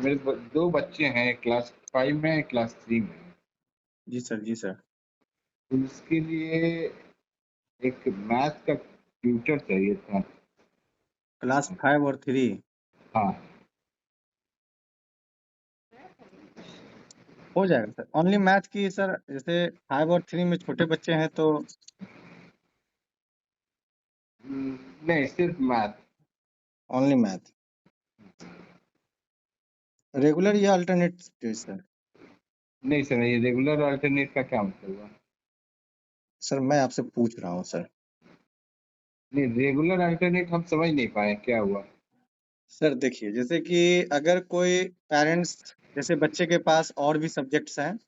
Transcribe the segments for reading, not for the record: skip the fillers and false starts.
मेरे दो बच्चे हैं, क्लास 5 में, क्लास 3 में। जी सर, जी सर। तो इसके लिए एक मैथ का ट्यूटर चाहिए था। क्लास 5 और 3। हाँ। हो जाएगा सर। ओनली मैथ की सर, जैसे 5 और 3 में छोटे बच्चे हैं तो नहीं, सिर्फ मैथ। Only math. रेगुलर या अल्टरनेट सर? नहीं सर, ये रेगुलर अल्टरनेट का क्या मतलब हुआ? सर मैं आपसे पूछ रहा हूँ सर। नहीं, रेगुलर अल्टरनेट हम समझ नहीं पाए क्या हुआ। सर देखिए, जैसे कि अगर कोई पेरेंट्स, जैसे बच्चे के पास और भी सब्जेक्ट्स हैं,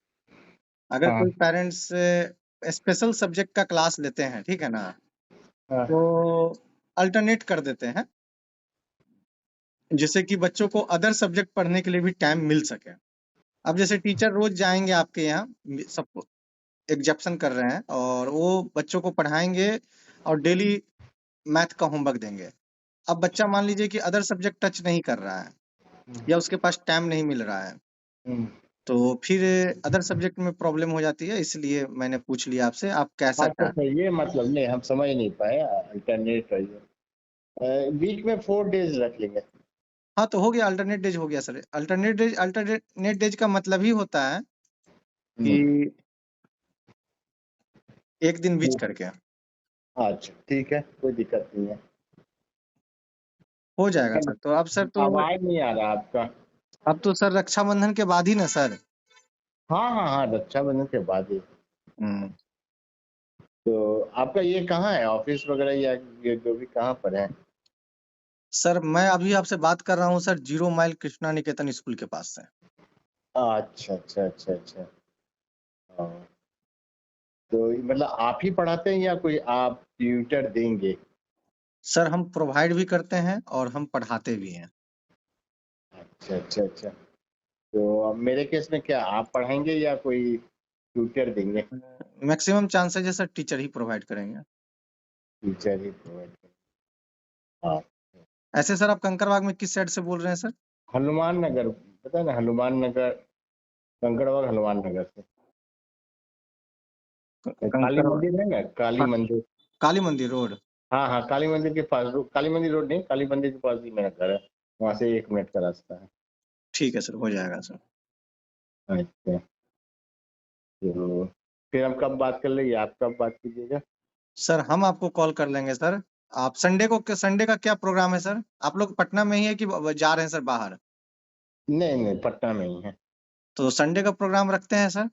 अगर हाँ कोई पेरेंट्स स्पेशल सब्जेक्ट का क्लास लेते हैं, ठीक है ना, हाँ। तो अल्टरनेट कर देते हैं, जिससे कि बच्चों को अदर सब्जेक्ट पढ़ने के लिए भी टाइम मिल सके। अब जैसे टीचर रोज जाएंगे आपके यहाँ, सब एग्जेप्शन कर रहे हैं, और वो बच्चों को पढ़ाएंगे और डेली मैथ का होमवर्क देंगे। अब बच्चा मान लीजिए कि अदर सब्जेक्ट टच नहीं कर रहा है, या उसके पास टाइम नहीं मिल रहा है, हम्म। तो फिर अदर सब्जेक्ट में प्रॉब्लम हो जाती है। इसलिए मैंने पूछ लिया आपसे, आप कैसा हाँ तो चाहें। सर, ये मतलब नहीं, हम समझ नहीं पाए अल्टरनेट चाहिए। वीक में 4 डेज रख लेंगे। हाँ तो हो गया, अल्टरनेट डेज हो गया सर। अल्टरनेट डेज का मतलब ही होता है हम्म। कि एक दिन बीच करके अच्छा ठीक है, कोई दिक्कत नहीं है। हो जाएगा सर। तो अब सर, तो आवाज नहीं आ रहा आपका। अब तो सर रक्षाबंधन के बाद ही ना सर? हाँ हाँ हाँ, रक्षाबंधन के बाद ही। हम्म। तो आपका ये कहाँ है, ऑफिस वगैरह, या ये जो भी कहाँ पर है? सर मैं अभी आपसे बात कर रहा हूँ सर, 0 माइल कृष्णा निकेतन स्कूल के पास से। अच्छा अच्छा अच्छा अच्छा। हाँ। तो मतलब आप ही पढ़ाते हैं या कोई आप ट्यूटर देंगे? सर हम प्रोवाइड भी करते हैं और हम पढ़ाते भी हैं। अच्छा अच्छा अच्छा। तो अब मेरे केस में क्या आप पढ़ाएंगे या कोई ट्यूटर देंगे? मैक्सिमम चांसेस है सर टीचर ही प्रोवाइड करेंगे। टीचर ही प्रोवाइड करेंगे। हाँ। ऐसे सर आप कंकरबाग में किस साइड से बोल रहे हैं सर? हनुमान नगर, पता है ना, हनुमान नगर, कंकड़बाग हनुमान नगर से। काली कंकर मंदिर है ना, काली मंदिर। काली मंदिर रोड। हाँ हाँ, काली मंदिर के पास, काली मंदिर रोड नहीं, काली मंदिर के पास ही मेरा घर है। वहाँ से 1 मिनट का रास्ता है। ठीक है सर, हो जाएगा सर। अच्छा। तो फिर हम कब बात कर लेंगे, आप कब बात कीजिएगा? सर हम आपको कॉल कर लेंगे सर। आप संडे का क्या प्रोग्राम है सर? आप लोग पटना में ही है कि जा रहे हैं सर बाहर? नहीं नहीं, पटना में ही है। तो संडे का प्रोग्राम रखते हैं सर।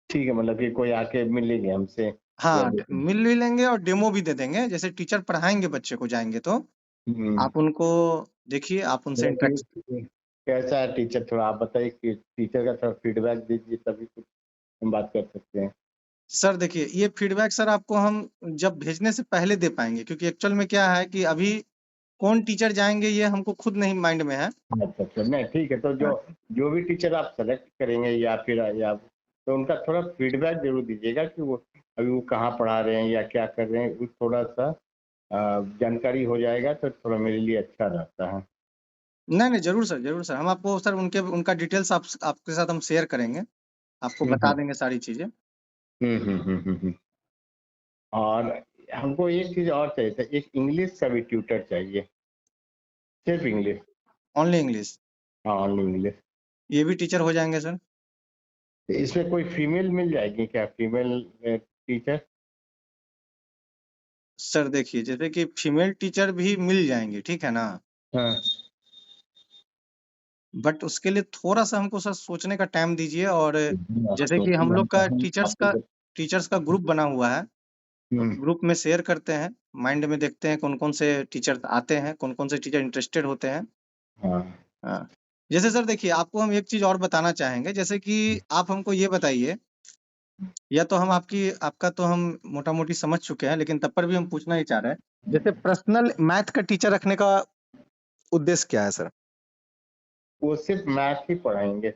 ठीक है, मतलब कि कोई आके मिल लेंगे हमसे या हाँ, मिल भी लेंगे और डेमो भी दे देंगे। जैसे टीचर पढ़ाएंगे बच्चे को, जाएंगे तो हम्म। आप उनको देखिए, आप उनसे मतलब इंटरेक्ट। कैसा है टीचर, थोड़ा आप बताइए कि टीचर का थोड़ा फीडबैक दीजिए, तभी कुछ हम बात कर सकते हैं। सर देखिए, ये फीडबैक सर आपको हम जब भेजने से पहले दे पाएंगे, क्योंकि एक्चुअल में क्या है कि अभी कौन टीचर जाएंगे ये हमको खुद नहीं माइंड में है। अच्छा अच्छा, नहीं ठीक है, तो जो हाँ। जो भी टीचर आप सेलेक्ट करेंगे या फिर या तो उनका थोड़ा फीडबैक जरूर दीजिएगा कि वो अभी वो कहाँ पढ़ा रहे हैं या क्या कर रहे हैं, वो थोड़ा सा जानकारी हो जाएगा तो थोड़ा मेरे लिए अच्छा रहता है। नहीं नहीं, जरूर सर, जरूर सर। हम आपको सर उनका डिटेल्स आपके साथ हम शेयर करेंगे, आपको बता हम्म देंगे सारी चीजें। हम्म। और हमको एक चीज और चाहिए था, एक इंग्लिश का भी ट्यूटर चाहिए, सिर्फ इंग्लिश। Only English? हाँ, ओनली इंग्लिश। ये भी टीचर हो जाएंगे सर। इसमें कोई फीमेल मिल जाएगी क्या, फीमेल टीचर? सर देखिए, जैसे कि फीमेल टीचर भी मिल जाएंगे, ठीक है ना, हाँ। बट उसके लिए थोड़ा सा हमको सर सोचने का टाइम दीजिए। और जैसे कि हम सोचिए, लोग का हम आपको टीचर्स का ग्रुप बना हुआ है, हम्म, ग्रुप में शेयर करते हैं, माइंड में देखते हैं कौन कौन से टीचर आते हैं, कौन कौन से टीचर इंटरेस्टेड होते हैं। हाँ हाँ। जैसे सर देखिए, आपको हम एक चीज और बताना चाहेंगे। जैसे कि आप हमको ये बताइए, या तो हम आपका तो हम मोटा मोटी समझ चुके हैं, लेकिन तब पर भी हम पूछना ही चाह रहे हैं। जैसे पर्सनल मैथ का टीचर रखने का उद्देश्य क्या है सर? वो सिर्फ मैथ ही पढ़ाएंगे।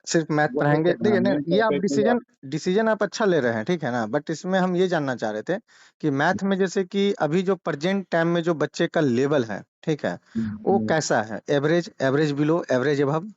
सिर्फ मैथ वो तो पढ़ाएंगे, देखिए ना, मेन ये आप पर्पज जो डिसीजन डिसीजन आप अच्छा ले रहे हैं, ठीक है ना, बट इसमें हम ये जानना चाह रहे थे कि मैथ में जैसे कि अभी जो प्रेजेंट टाइम में जो बच्चे का लेवल है, ठीक है, वो कैसा है? Average, average below, average above?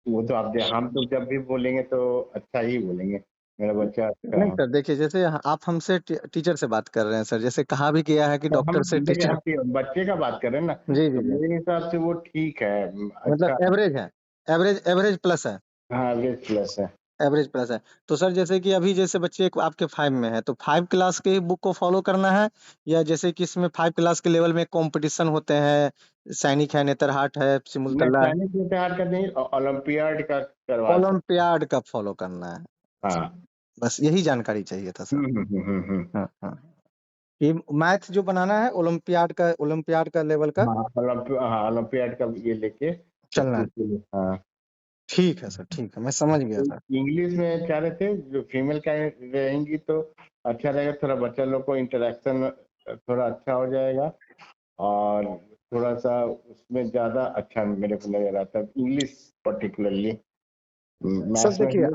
वो तो हम तो जब भी बोलेंगे तो अच्छा ही बोलेंगे, मेरा बच्चा अच्छा नहीं है। सर, देखिए जैसे आप हमसे टीचर से बात कर रहे हैं सर, जैसे कहा भी गया है कि तो हम डॉक्टर से देखिए, टीचर। हम बच्चे का बात कर रहे हैं ना, जी तो जी जी। मेरे हिसाब से वो ठीक है, मतलब अच्छा है। एवरेज है, एवरेज एवरेज प्लस है, हाँ, एवरेज प्लस है। एवरेज प्लस है। तो सर जैसे कि अभी जैसे बच्चे आपके 5 में है, तो 5 क्लास के बुक को फॉलो करना है, या जैसे कि इसमें 5 क्लास के लेवल में कंपटीशन होते हैं, सैनिक है, नेतरहाट है, मैं सिमुलतला है, सैनिक इंतजार का नहीं, ओलंपियाड का करवा सकता। ओलंपियाड का फॉलो करना है? हाँ। बस यही जानकारी चाहिए था सर। हम्म। हाँ हाँ। ये मैथ जो बनाना है ओलंपियाड का लेवल का हाँ, ओलंपियाड का ये लेके सब चलना है। कुछ के लिए, हाँ। ठीक है सर, ठीक है, मैं समझ गया तो सर। इंग्लिश में चाह रहे थे, जो फीमेल का रहेंगी तो अच्छा रहेगा, थोड़ा बच्चा लोग को इंटरेक्शन थोड़ा अच्छा हो जाएगा, और थोड़ा सा उसमें ज्यादा अच्छा मेरे को लग रहा था, इंग्लिश पर्टिकुलरली। सर मैथ्स में देखिए,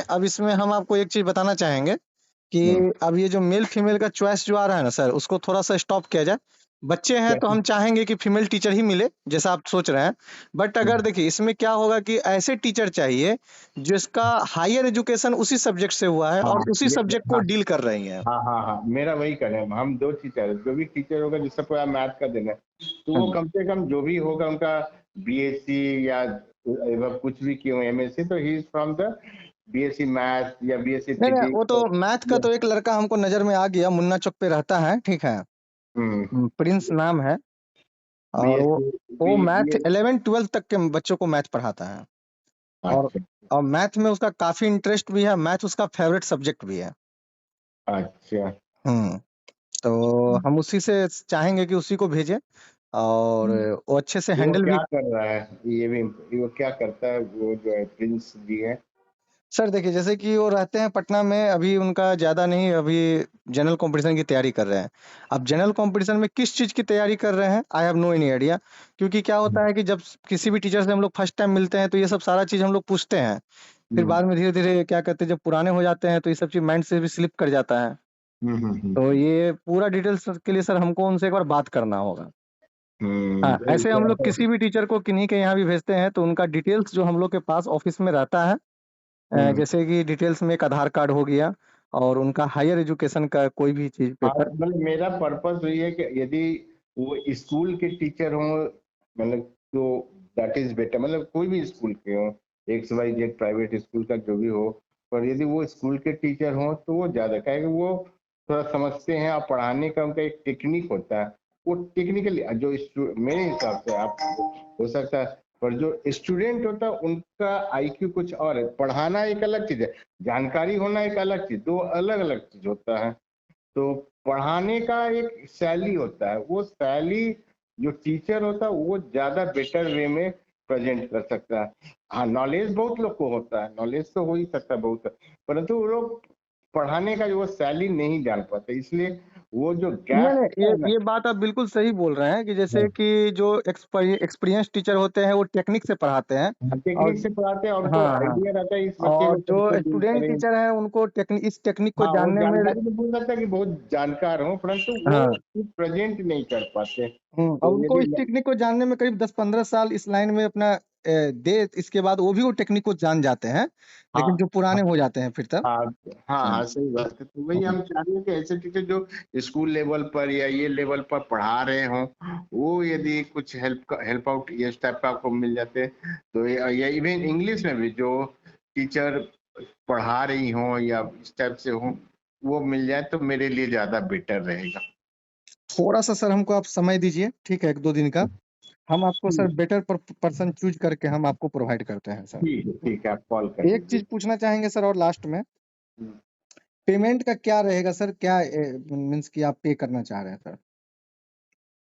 अब इसमें हम आपको एक चीज बताना चाहेंगे कि हम्म, अब ये जो मेल फीमेल का चॉइस जो आ रहा है ना सर, उसको थोड़ा सा स्टॉप किया जाए। बच्चे हैं तो कैसे? हम चाहेंगे कि फीमेल टीचर ही मिले, जैसा आप सोच रहे हैं। बट अगर देखिए, इसमें क्या होगा कि ऐसे टीचर चाहिए जिसका हायर एजुकेशन उसी सब्जेक्ट से हुआ है हाँ और उसी ये, सब्जेक्ट को हाँ डील कर रही हैं। हाँ हाँ हाँ, मेरा वही करें, हम दो टीचर, जो भी टीचर होगा जिससे पूरा मैथ का देना है, तो वो हम्म। कम से कम जो भी होगा उनका बीएससी या कुछ भी किए हो, एमएससी, तो he is from the BSc math या बीएससी नहीं नहीं, वो तो फिजिक्स। मैथ का तो एक लड़का हमको नजर में आ गया, मुन्ना चौक पे रहता है, ठीक है। हम्म। प्रिंस नाम है। और वो बीएससी वो मैथ बी 11 12 तक के बच्चों को मैथ पढ़ाता है। और अच्छा और मैथ में उसका काफी इंटरेस्ट भी है, मैथ उसका फेवरेट सब्जेक्ट भी है। अच्छा। हम्म। तो हम उसी से चाहेंगे कि उसी को भेजें, और वो अच्छे से वो हैंडल भी। क्या कर रहा है, ये भी, वो क्या करता है, वो जो है प्रिंस जी है? सर देखिए, जैसे कि वो रहते हैं पटना में, अभी उनका ज्यादा नहीं, अभी जनरल कंपटीशन की तैयारी कर रहे हैं। अब जनरल कंपटीशन में किस चीज की तैयारी कर रहे हैं, I have no any idea. क्योंकि क्या होता है कि जब किसी भी टीचर से हम लोग फर्स्ट टाइम मिलते हैं तो ये सब सारा चीज हम लोग पूछते हैं। फिर हम्म बाद में धीरे धीरे क्या कहते हैं, जब पुराने हो जाते हैं तो ये सब चीज माइंड से भी स्लिप कर जाता है। तो हम्म। ये पूरा डिटेल्स के लिए सर हमको उनसे एक बार बात करना होगा। हाँ, ऐसे हम लोग किसी भी टीचर को किन्हीं के यहाँ भी भेजते हैं तो उनका डिटेल्स जो हम लोग के पास ऑफिस में रहता है, हम्म। जैसे कि डिटेल्स में एक आधार कार्ड हो गया, और उनका हायर एजुकेशन का कोई भी चीज हाँ, पेपर। मतलब मेरा पर्पस वही है कि यदि वो स्कूल के टीचर हों, मतलब तो दैट इज बेटर, मतलब कोई भी स्कूल के हों, X Y Z private school का जो भी हो, पर यदि वो स्कूल के टीचर हों तो वो ज्यादा, क्या है कि वो थोड़ा समझते हैं, और पढ़ाने का उनका एक टेक्निक होता है, वो टेक्निकली जो मेरे हिसाब से आप हो सकता है, पर जो स्टूडेंट होता है उनका आईक्यू कुछ और है, पढ़ाना एक अलग चीज है, जानकारी होना एक अलग चीज, दो अलग अलग चीज होता है। तो पढ़ाने का एक शैली होता है, वो शैली जो टीचर होता है वो ज्यादा बेटर वे में प्रेजेंट कर सकता है। हाँ, नॉलेज बहुत लोग को होता है, नॉलेज तो हो ही सकता है बहुत, परंतु वो लोग पढ़ाने का जो वो शैली नहीं जान पाते, इसलिए वो जो नहीं गैप नहीं, है ना। ये बात आप बिल्कुल सही बोल रहे हैं कि जैसे हाँ, कि जो एक्सपीरियंस टीचर होते हैं वो टेक्निक से पढ़ाते हैं। और टेक्निक से पढ़ाते हैं और उनको हाँ हाँ। आइडिया रहता है इस बच्चे और को जो कैसे डील स्टूडेंट करें। टीचर हैं उनको इस टेक्निक को हाँ, वो जानने में। जानकारी तो बोल सकता है कि बहुत जानकार हो, परंतु वो हाँ। प्रेजेंट नहीं कर पाते। और तो उनको यदि इस टेक्निक को जानने में करीब 10 15 साल इस लाइन में अपना दे, इसके बाद वो भी वो टेक्निक को जान जाते हैं। लेकिन जो हाँ पुराने हो जाते हैं फिर तब। हाँ हाँ हम्म, हाँ, सही बात है, तो वही हम्म। हम चाह रहे हैं कि ऐसे टीचर जो स्कूल लेवल पर या ये लेवल पर पढ़ा रहे हों, वो यदि कुछ हेल्प आउट इस टाइप का आपको मिल जाते, तो या इवन इंग्लिश में भी जो टीचर पढ़ा रही हों या इस टाइप से हों, वो मिल जाए तो मेरे लिए ज्यादा बेटर रहेगा। थोड़ा सा सर हमको आप समय दीजिए, ठीक है, 1 2 दिन का। हम आपको सर ठीक बेटर पर्सन चूज करके हम आपको प्रोवाइड करते हैं सर। ठीक है, आप कॉल कर एक दीजिए। चीज पूछना चाहेंगे सर, और लास्ट में पेमेंट का क्या रहेगा सर, क्या मीन्स कि आप पे करना चाह रहे हैं सर?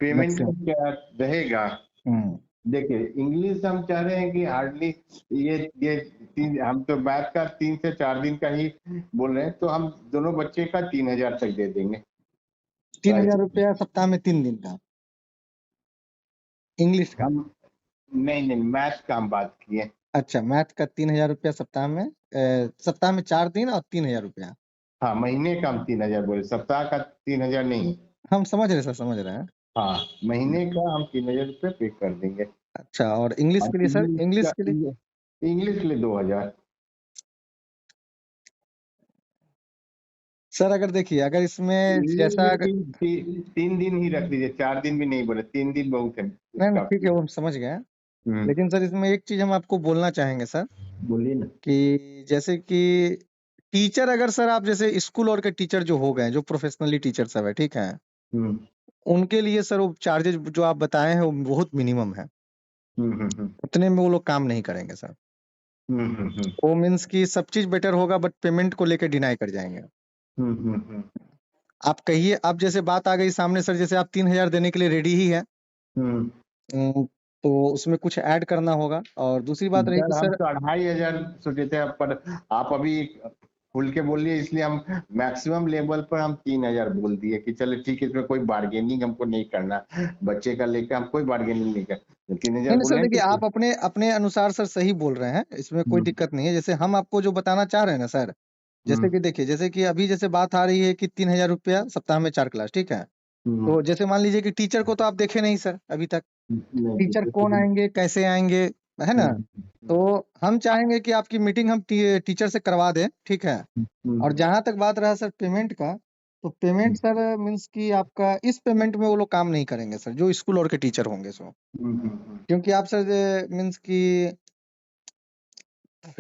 पेमेंट का मैक्सिमम। क्या रहेगा? हम्म। देखिए, इंग्लिश हम चाह रहे हैं कि हार्डली ये हम तो मैथ का 3 से 4 दिन का ही बोल रहे हैं, तो हम दोनों बच्चे का 3,000 तक दे देंगे। 3000 रुपया सप्ताह में 3 दिन का इंग्लिश का? हम नहीं नहीं, मैथ का हम बात किए। अच्छा, मैथ का 3,000 रुपया सप्ताह में, सप्ताह में 4 दिन और 3,000 रुपया। हाँ, महीने का हम 3,000 बोले, सप्ताह का 3,000 नहीं। हम समझ रहे सर, समझ रहे हैं। हाँ, महीने का हम 3,000 रुपये पे कर देंगे। अच्छा, और इंग्लिश और के लिए सर, इंग्लिश के लिए? इंग्लिश के लिए 2,000। सर अगर देखिए, अगर इसमें इंग्लिश जैसा में 3 दिन ही रख लीजिए, 4 दिन भी नहीं बोले, 3 दिन बहुत है, नहीं नहीं, ठीक काफी है, है। वो हम समझ गए हैं। हम्म, लेकिन सर इसमें एक चीज हम आपको बोलना चाहेंगे सर, बोलिए ना। कि जैसे कि टीचर, अगर सर आप जैसे स्कूल और के टीचर जो हो गए, जो प्रोफेशनली टीचर सब है, ठीक है, हम्म, उनके लिए सर वो चार्जेज जो आप बताए हैं वो बहुत मिनिमम है। हम्म, हम्म, उतने में वो लोग काम नहीं करेंगे सर। हम्म, हम्म, हम्म, वो मीन्स कि सब चीज बेटर होगा, बट पेमेंट को लेकर डिनाई कर जाएंगे। हम्म, हम्म, आप कहिए, अब जैसे बात आ गई सामने सर, जैसे आप 3,000 देने के लिए रेडी ही है, हम्म। तो उसमें कुछ ऐड करना होगा। और दूसरी बात रही सर कि हम सर, तो 2,500 सोचे थे, पर आप अभी खुल के बोलिए, इसलिए हम मैक्सिमम लेवल पर हम 3,000 बोल दिए कि चले ठीक है, इसमें कोई बार्गेनिंग हमको नहीं करना, बच्चे का लेकर हम कोई बार्गेनिंग नहीं कर, 3,000 नहीं नहीं सर, बोले हैं देखिए तो। आप अपने अपने अनुसार सर सही बोल रहे हैं, इसमें कोई हम्म, दिक्कत नहीं है। जैसे हम आपको जो बताना चाह रहे हैं ना सर, जैसे हम्म, कि देखिए, जैसे कि अभी जैसे बात आ रही है कि 3,000 रुपया सप्ताह में 4 क्लास, ठीक है। हम्म, तो जैसे मान लीजिए कि टीचर को तो आप देखे नहीं सर अभी तक, नहीं टीचर देखिए, कौन आएंगे, कैसे आएंगे, है ना। हम्म, तो हम चाहेंगे कि आपकी मीटिंग हम टीचर से करवा दें, ठीक है। और हम्म, जहां तक बात रहा सर पेमेंट का, तो पेमेंट सर मीन्स कि आपका इस पेमेंट में वो लोग काम नहीं करेंगे सर, जो स्कूल और के टीचर होंगे सो। हम्म, क्योंकि आप सर मीन्स कि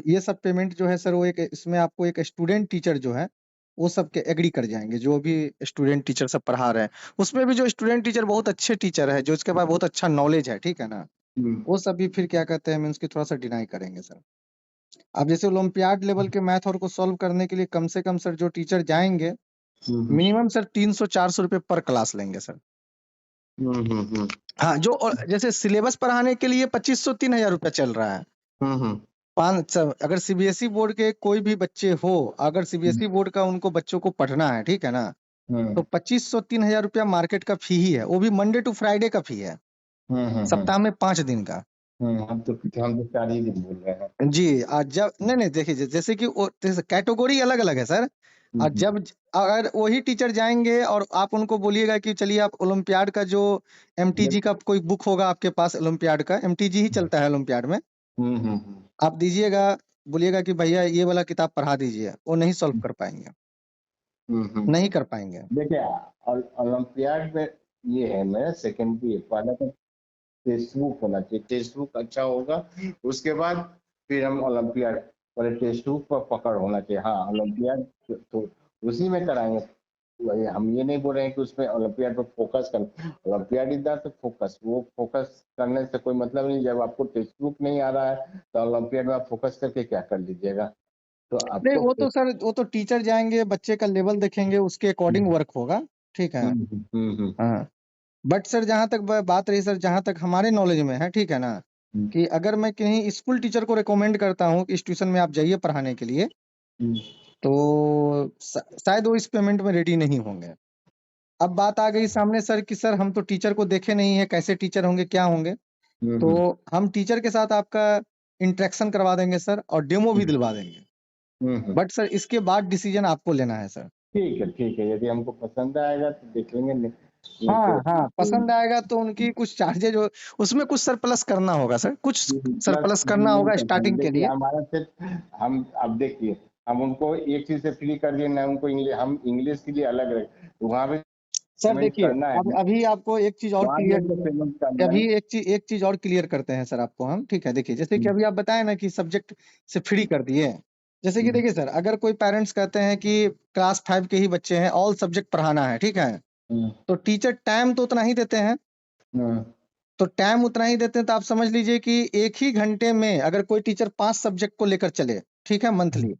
ये सब पेमेंट जो है सर, वो एक इसमें आपको एक स्टूडेंट टीचर जो है वो सब के एग्री कर जाएंगे, जो भी स्टूडेंट टीचर सब पढ़ा रहे हैं। उसमें भी जो स्टूडेंट टीचर बहुत अच्छे टीचर है, जो इसके पास बहुत अच्छा नॉलेज है, ठीक है ना, हम्म, वो सब भी फिर क्या कहते हैं मीन्स कि थोड़ा सा डिनाई करेंगे सर। अब जैसे ओलंपियाड लेवल के मैथ और को सॉल्व करने के लिए कम से कम सर जो टीचर जाएंगे, हम्म, मिनिमम सर 300-400 रुपये पर क्लास लेंगे सर। हम्म, हाँ, जो जैसे सिलेबस पढ़ाने के लिए 2,500-3,000 रुपया चल रहा है। हम्म, अगर सीबीएसई बोर्ड के कोई भी बच्चे हो, अगर सीबीएसई बोर्ड का उनको बच्चों को पढ़ना है, ठीक है ना, तो 2,500-3,000 रुपया मार्केट का फी ही है, वो भी मंडे टू फ्राइडे का फी है, हम्म, सप्ताह में 5 दिन का। हम तो 4 ही दिन बोल रहे हैं। जी, आज जब नहीं नहीं देखिए, जैसे कि जैसे कैटेगरी अलग अलग है सर। और हम्म, जब अगर वही टीचर जाएंगे और आप उनको बोलिएगा कि चलिए आप ओलंपियाड का जो एमटीजी का कोई बुक होगा आपके पास, ओलंपियाड का एमटीजी ही चलता है ओलंपियाड में, हम्म, आप दीजिएगा, बोलिएगा कि भैया ये वाला किताब पढ़ा दीजिए, वो नहीं सॉल्व कर पाएंगे, नहीं कर पाएंगे। देखिए, ओलंपियाड में ये है, मेरा सेकेंडरी है, पहला तो टेक्स्ट बुक होना चाहिए, टेक्स्ट बुक अच्छा होगा, उसके बाद फिर हम ओलंपियाड, पहले टेक्स्ट बुक पर पकड़ होना चाहिए। हाँ, ओलंपियाड तो उसी में कराएंगे, वही हम ये नहीं बोल रहे हैं कि उसमें ओलंपियाड पर फोकस कर, ओलंपियाड इधर तो फोकस, वो फोकस करने से कोई मतलब नहीं, जब आपको टेक्स्ट बुक नहीं आ रहा है तो ओलंपियाड में आप फोकस करके क्या कर लीजिएगा, तो नहीं, आपको। वो तो सर, वो तो टीचर जाएंगे, बच्चे का लेवल देखेंगे, उसके अकॉर्डिंग वर्क होगा, ठीक है। हाँ, बट सर जहां तक बात रही सर, जहां तक हमारे नॉलेज में है, ठीक है ना, हम्म, कि अगर मैं कहीं स्कूल टीचर को रिकमेंड करता हूँ कि इस ट्यूशन में आप जाइए पढ़ाने के लिए, तो शायद वो इस पेमेंट में रेडी नहीं होंगे। अब बात आ गई सामने सर कि सर हम तो टीचर को देखे नहीं है, कैसे टीचर होंगे, क्या होंगे। तो हम टीचर के साथ आपका इंटरेक्शन करवा देंगे सर, और डेमो भी दिलवा देंगे। बट सर इसके बाद डिसीजन आपको लेना है सर। ठीक है, ठीक है, यदि हमको पसंद आएगा तो देख लेंगे, नहीं, नहीं हाँ तो हाँ, पसंद आएगा तो उनकी कुछ चार्जेज हो, उसमें कुछ सर प्लस करना होगा सर, कुछ सर प्लस प्लस करना नहीं होगा करते हैं। स्टार्टिंग के देखिए, लिए। हमारा सिर्फ हम, अब देखिए, हम उनको एक चीज से फ्री कर दिए ना, उनको इंग्लिश, हम इंग्लिश के लिए अलग रहे, तो वहां पे सर पेमेंट देखिए, करना है, अब अभी आपको एक चीज और वहां क्लियर, पे तो पेमेंट करना है। अभी एक चीज और क्लियर करते हैं सर आपको हम, ठीक है। देखिए, जैसे कि अभी आप बताए ना कि सब्जेक्ट से फ्री कर दिए। जैसे कि देखिए सर, अगर कोई पेरेंट्स कहते हैं कि क्लास 5 के ही बच्चे हैं, ऑल सब्जेक्ट पढ़ाना है, ठीक है, तो टीचर टाइम तो उतना ही देते हैं। तो टाइम उतना ही देते हैं, तो आप समझ लीजिए कि एक ही घंटे में अगर कोई टीचर 5 सब्जेक्ट को लेकर चले, ठीक है, मंथली,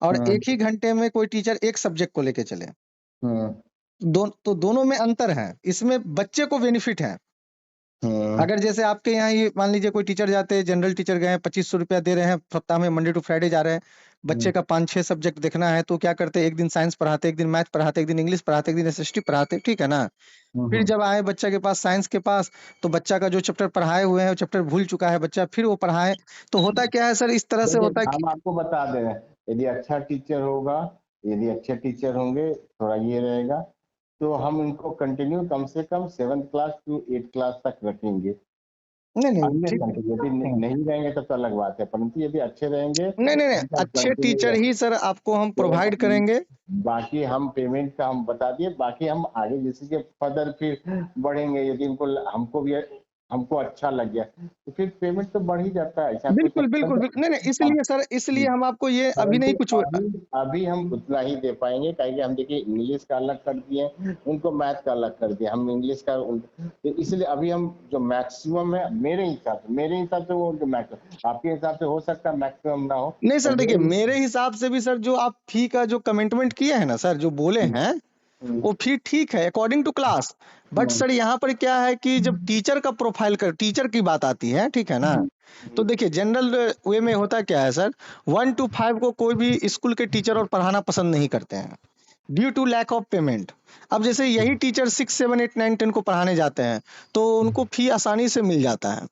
और एक ही घंटे में कोई टीचर एक सब्जेक्ट को लेकर चले, तो दोनों में अंतर है, इसमें बच्चे को बेनिफिट है। अगर जैसे आपके यहाँ ये मान लीजिए कोई टीचर जाते हैं, जनरल टीचर गए हैं, 2500 रुपया दे रहे हैं सप्ताह में, मंडे टू फ्राइडे जा रहे हैं, बच्चे का 5-6 सब्जेक्ट देखना है, तो क्या करते हैं, एक दिन साइंस पढ़ाते, एक दिन मैथ पढ़ाते, एक दिन इंग्लिश पढ़ाते, एक दिन एसएसटी पढ़ाते, ठीक है ना। फिर जब आए बच्चा के पास, साइंस के पास, तो बच्चा का जो चैप्टर पढ़ाए हुए हैं वो चैप्टर भूल चुका है बच्चा, फिर वो पढ़ाए। तो होता क्या है सर, इस तरह से देखिए होता है कि हम आपको बता दे रहे हैं, यदि अच्छा टीचर होगा, यदि अच्छे टीचर होंगे, थोड़ा ये रहेगा, तो हम इनको कंटिन्यू कम से कम 7th class to 8th class तक रखेंगे। नहीं नहीं अन्य ठीक है। यदि नहीं रहेंगे तब तो अलग बात है, परंतु यदि अच्छे रहेंगे नहीं नहीं नहीं, उनका अच्छे कंटिन्यू टीचर ही सर आपको हम तो प्रोवाइड करेंगे। बाकी हम पेमेंट का हम बता दिए, बाकी हम आगे जैसे कि फर्दर फिर बढ़ेंगे, यदि इनको हमको भी हमको अच्छा लग गया तो फिर पेमेंट तो बढ़ ही जाता है, ऐसा कुछ बिल्कुल बिल्कुल बिल्कुल, नहीं नहीं, इसलिए सर, इसलिए हम आपको ये अभी परंतु नहीं कुछ अभी अभी हम उतना ही दे पाएंगे, कि हम देखिए इंग्लिश का अलग कर दिए, उनको मैथ का अलग कर दिया, हम इंग्लिश का तो इसलिए अभी हम जो मैक्सिमम है मेरे हिसाब से वो जो मैक्सिमम, आपके हिसाब से हो सकता है मैक्सिमम ना हो, नहीं सर, पर देखिए मेरे हिसाब से भी सर, जो आप फी का जो कमिटमेंट किए हैं ना सर, जो बोले हैं वो फी ठीक है according to class. But sir यहाँ पर क्या है कि जब टीचर का प्रोफाइल कर, टीचर की बात आती है, ठीक है ना, तो देखिए जनरल वे में होता क्या है सर, 1 to 5 को कोई भी स्कूल के टीचर और पढ़ाना पसंद नहीं करते हैं, due to lack of payment. अब जैसे यही टीचर 6, 7, 8, 9, 10 को पढ़ाने जाते हैं, तो उनको फी आसानी से मिल जाता है।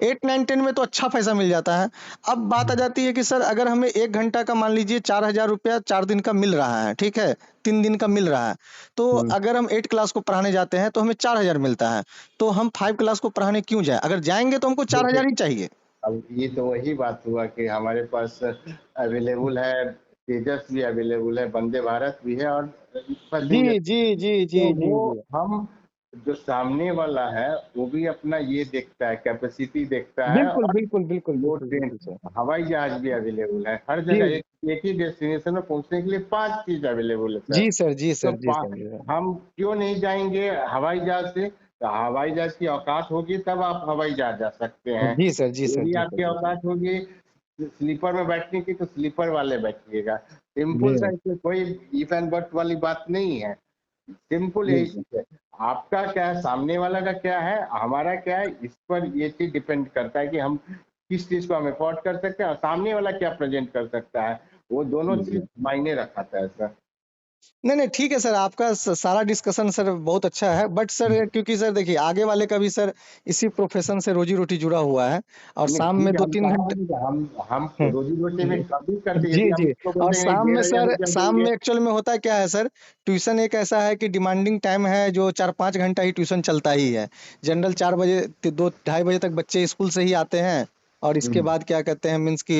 8, 9, 10 में तो अच्छा पैसा मिल जाता है। अब बात आ जाती है कि सर अगर हमें 1 घंटा का मान लीजिए 4000 रुपया 4 दिन का मिल रहा है, ठीक है, 3 दिन का मिल रहा है, तो अगर हम 8 क्लास को पढ़ाने जाते हैं तो हमें 4000 मिलता है, तो हम 5 क्लास को पढ़ाने क्यों जाए, अगर जाएंगे तो हमको 4000 ही चाहिए। अब ये तो वही बात हुआ कि हमारे पास अवेलेबल है, तेजस भी अवेलेबल है, वंदे भारत भी है और जी पैसेंजर, जी जी जी तो जी वो जी हम जो सामने वाला है वो भी अपना ये देखता है, कैपेसिटी देखता है, बिल्कुल और बिल्कुल बिल्कुल वो बिल्कुल ट्रेन, बिल्कुल सर। हवाई जहाज भी अवेलेबल है हर जी जगह, एक ही डेस्टिनेशन में पहुंचने के लिए 5 चीज अवेलेबल है सर। जी सर जी तो सर जी सर जी सर। हम क्यों नहीं जाएंगे हवाई जहाज से, तो हवाई जहाज की औकात होगी तब आप हवाई जहाज जा सकते हैं, जी सर जी सर यदि जी सर आपकी जी सर। औकात होगी स्लीपर में बैठने की तो स्लीपर वाले बैठिएगा, जी सिंपल सा, इसमें कोई इफ एंड बट वाली बात नहीं है, सिंपल जी यही चीज है। आपका क्या है, सामने वाला का क्या है, हमारा क्या है, इस पर ये चीज डिपेंड करता है कि हम किस चीज को हम अफोर्ड कर सकते हैं और सामने वाला क्या प्रेजेंट कर सकता है, वो दोनों जी। चीज मायने रखाता है सर। नहीं नहीं ठीक है सर, आपका सारा डिस्कशन सर बहुत अच्छा है, बट सर क्योंकि सर देखिए आगे वाले का भी सर इसी प्रोफेशन से रोजी रोटी जुड़ा हुआ है, और नहीं शाम ठीक में है, दो हम तीन कहा घंटे नहीं, हम हम्म, रोजी रोटी में जी कभी करते, जी यदि हम जी। इसको और बोलते हैं शाम में 1500 सर, रुपया शाम देंगे। में एक्चुअल में होता क्या है सर, ट्यूशन एक ऐसा है कि डिमांडिंग टाइम है, जो 4-5 घंटा ही ट्यूशन चलता ही है। जनरल 4 बजे 2-2:30 बजे तक बच्चे स्कूल से ही आते हैं, और इसके हम्म, बाद क्या कहते हैं, मीन्स कि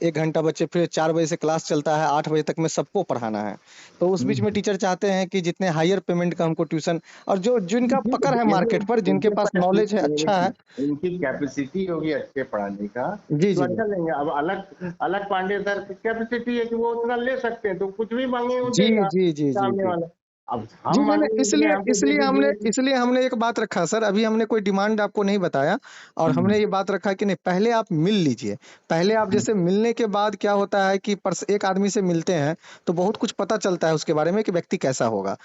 1 घंटा बच्चे, फिर 4 बजे से क्लास चलता है, 8 बजे तक में सबको पढ़ाना है। तो उस बीच में हम्म। टीचर चाहते हैं कि जितने हायर पेमेंट का हमको ट्यूशन, और जो जिनका पकड़ है यदि मार्केट पर, जिनके उनके पास पास नॉलेज है अच्छा है। उनकी कैपेसिटी होगी अच्छे पढ़ाने का जी तो जी अच्छा लेंगे। अब अलग अलग पांडे सर की कैपेसिटी है कि वो उतना ले सकते हैं, तो कुछ भी मांगे वो जी देगा जी जी जी सामने जी वाला। अब जी। हम नहीं नहीं, मांगेंगे कि इसलिए हमको दे इसलिए हमने दीजिए। इसलिए हमने एक बात रखा सर, अभी हमने कोई डिमांड आपको नहीं बताया, और हमने ये बात रखा कि नहीं, पहले आप मिल लीजिए। पहले आप जैसे मिलने के बाद क्या होता है कि एक आदमी से मिलते हैं तो बहुत कुछ पता चलता है उसके बारे में कि व्यक्ति कैसा होगा।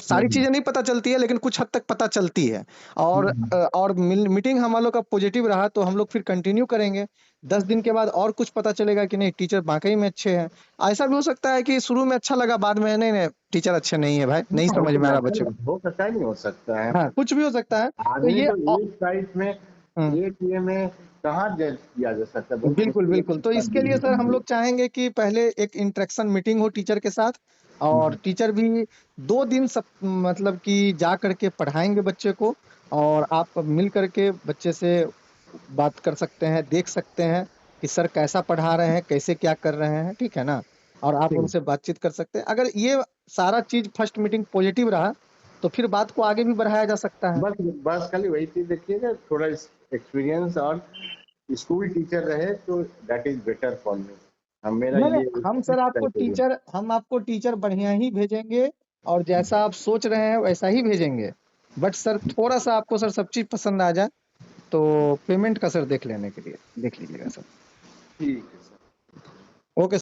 सारी चीजें नहीं पता चलती है, लेकिन कुछ हद तक पता चलती है। और मीटिंग हम लोग का पॉजिटिव रहा तो हम लोग फिर कंटिन्यू करेंगे। 10 दिन के बाद और कुछ पता चलेगा कि नहीं, टीचर वाकई में अच्छे हैं। ऐसा भी हो सकता है कि शुरू में अच्छा लगा, बाद में नहीं नहीं टीचर अच्छे नहीं है भाई, नहीं समझ में आ रहा बच्चे को। हो सकता है, नहीं हो सकता है। हाँ, कुछ भी हो सकता है। तो आदमी ये को एक साइड में हम्म, एक ये में कहाँ जज किया जा सकता है, बहुत बिल्कुल मुश्किल बिल्कुल, तो इसके लिए सर हम है। लोग चाहेंगे कि पहले एक इंटरेक्शन मीटिंग हो टीचर के साथ, और टीचर भी 2 दिन सब मतलब कि जा करके पढ़ाएंगे बच्चे को, और आप मिल करके बच्चे से बात कर सकते हैं, देख सकते हैं कि सर कैसा पढ़ा रहे हैं, कैसे क्या कर रहे हैं, ठीक है ना, और आप ठीक। उनसे बातचीत कर सकते हैं। अगर ये सारा चीज फर्स्ट मीटिंग पॉजिटिव रहा तो फिर बात को आगे भी बढ़ाया जा सकता है। बस बस खाली वही चीज देखिएगा, थोड़ा एक्सपीरियंस और स्कूल टीचर रहे तो that is better for me, हम मेरा नहीं ये नहीं, हम आपको टीचर बढ़िया ही भेजेंगे, और जैसा आप सोच रहे हैं वैसा ही भेजेंगे। बट सर थोड़ा सा आपको सर सब चीज पसंद आ जाए, तो पेमेंट का सर देख लेने के लिए देख लीजिएगा सर। ठीक है सर। ओके।